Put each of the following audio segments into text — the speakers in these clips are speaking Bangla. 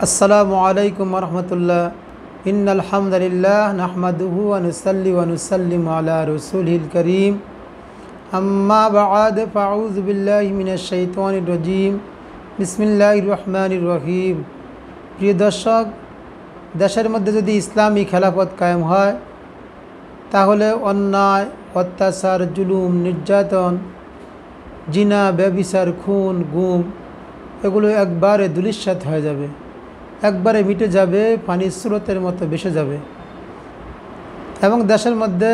আসসালামু আলাইকুম রহমতুল্লাহ। ইন্নাল হামদুলিল্লাহ নাহমাদুহু ওয়া নুসাল্লি ওয়া নুসাল্লিমু আলা রাসূলিল কারীম। আম্মা বা'দ ফাউযু বিল্লাহি মিনাশ শাইতানির রাজীম। বিসমিল্লাহির রহমানির রহিম। প্রিয় দর্শক, দেশের মধ্যে যদি ইসলামী খেলাফত কায়েম হয় তাহলে অন্যায়, অত্যাচার, জুলুম, নির্যাতন, জিনা, ব্যভিচার, খুন, গুম এগুলো একবারে ধূলিসাৎ হয়ে যাবে, একবারে মিটে যাবে, পানির স্রোতের মতো ভেসে যাবে এবং দেশের মধ্যে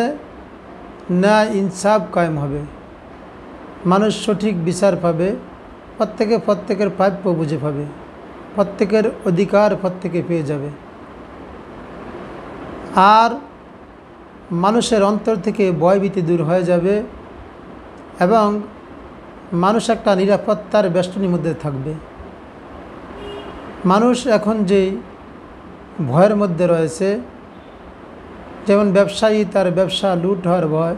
ন্যায় ইনসাফ কায়েম হবে। মানুষ সঠিক বিচার পাবে, প্রত্যেকে প্রত্যেকের প্রাপ্য বুঝে পাবে, প্রত্যেকের অধিকার প্রত্যেকে পেয়ে যাবে। আর মানুষের অন্তর থেকে ভয়ভীতি দূর হয়ে যাবে এবং মানুষ একটা নিরাপত্তার বেষ্টনীর মধ্যে থাকবে। মানুষ এখন যে ভয়ের মধ্যে রয়েছে, যেমন ব্যবসায়ী তার ব্যবসা লুট হওয়ার ভয়,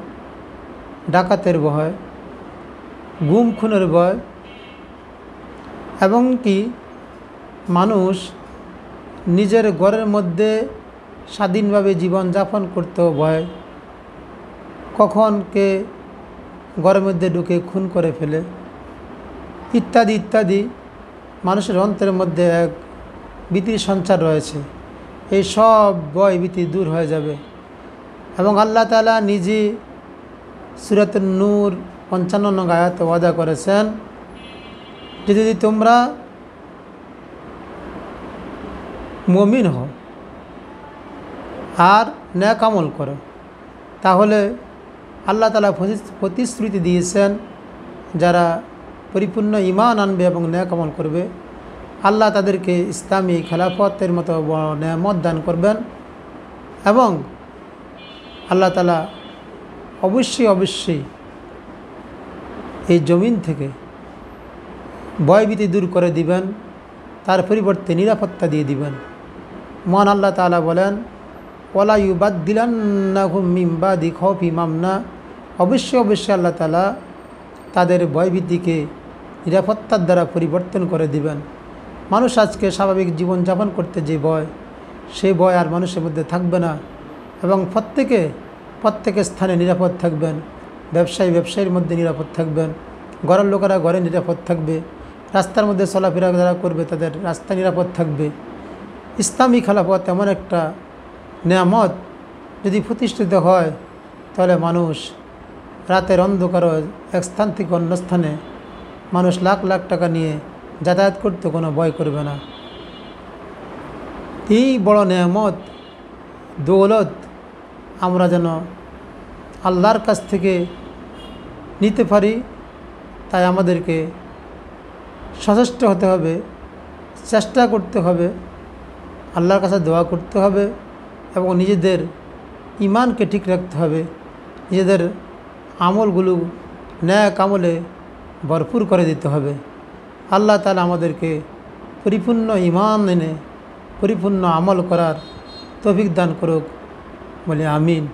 ডাকাতের ভয়, গুম খুনের ভয়, এবং কি মানুষ নিজের ঘরের মধ্যে স্বাধীনভাবে জীবনযাপন করতেও ভয়, কখন কে ঘরের মধ্যে ঢুকে খুন করে ফেলে ইত্যাদি ইত্যাদি। মানুষের অন্তরের মধ্যে এক ভীতির সঞ্চার রয়েছে। এই সব ভয় ভীতি দূর হয়ে যাবে এবং আল্লাহ তাআলা নিজে সূরাতুন নূর 55 নং আয়াতে ওয়াদা করেছেন যে যদি তোমরা মুমিন হও আর নেক আমল করো তাহলে আল্লাহ তাআলা প্রতিশ্রুতি দিয়েছেন যারা পরিপূর্ণ ঈমান আনবে এবং নেক আমল করবে আল্লাহ তাদেরকে ইসলামী খেলাফতের মতো বড় নেয়ামত দান করবেন এবং আল্লাহ তাআলা অবশ্যই এই জমিন থেকে ভয়ভীতি দূর করে দিবেন, তার পরিবর্তে নিরাপত্তা দিয়ে দিবেন। মহান আল্লাহ তাআলা বলেন, ওয়ালা ইউবাদদিলান্নাহুম মিন বাদি খাউফিহিম আমনা। অবশ্যই আল্লাহ তাআলা তাদের ভয়ভীতিকে নিরাপত্তার দ্বারা পরিবর্তন করে দিবেন। মানুষ আজকে স্বাভাবিক জীবনযাপন করতে যে ভয়, সেই ভয় আর মানুষের মধ্যে থাকবে না এবং প্রত্যেকের স্থানে নিরাপদ থাকবেন। ব্যবসায়ীর মধ্যে নিরাপদ থাকবেন, ঘরের লোকেরা ঘরে নিরাপদ থাকবে, রাস্তার মধ্যে চলাফেরা যারা করবে তাদের রাস্তা নিরাপদ থাকবে। ইসলামী খেলাফত এমন একটা নেয়ামত, যদি প্রতিষ্ঠিত হয় তাহলে মানুষ রাতের অন্ধকার এক স্থান থেকে অন্য স্থানে মানুষ লাখ লাখ টাকা নিয়ে যাতায়াত করতে কোনো ভয় করবে না। এই বড় নেয়ামত দৌলত আমরা যেন আল্লাহর কাছ থেকে নিতে পারি, তাই আমাদেরকে সচেষ্ট হতে হবে, চেষ্টা করতে হবে, আল্লাহর কাছে দোয়া করতে হবে এবং নিজেদের ঈমানকে ঠিক রাখতে হবে, নিজেদের আমলগুলো ন্যাক আমলে ভরপুর করে দিতে হবে। আল্লাহ তাআলা আমাদেরকে পরিপূর্ণ ঈমান এনে পরিপূর্ণ আমল করার তৌফিক দান করুক, বলে আমিন।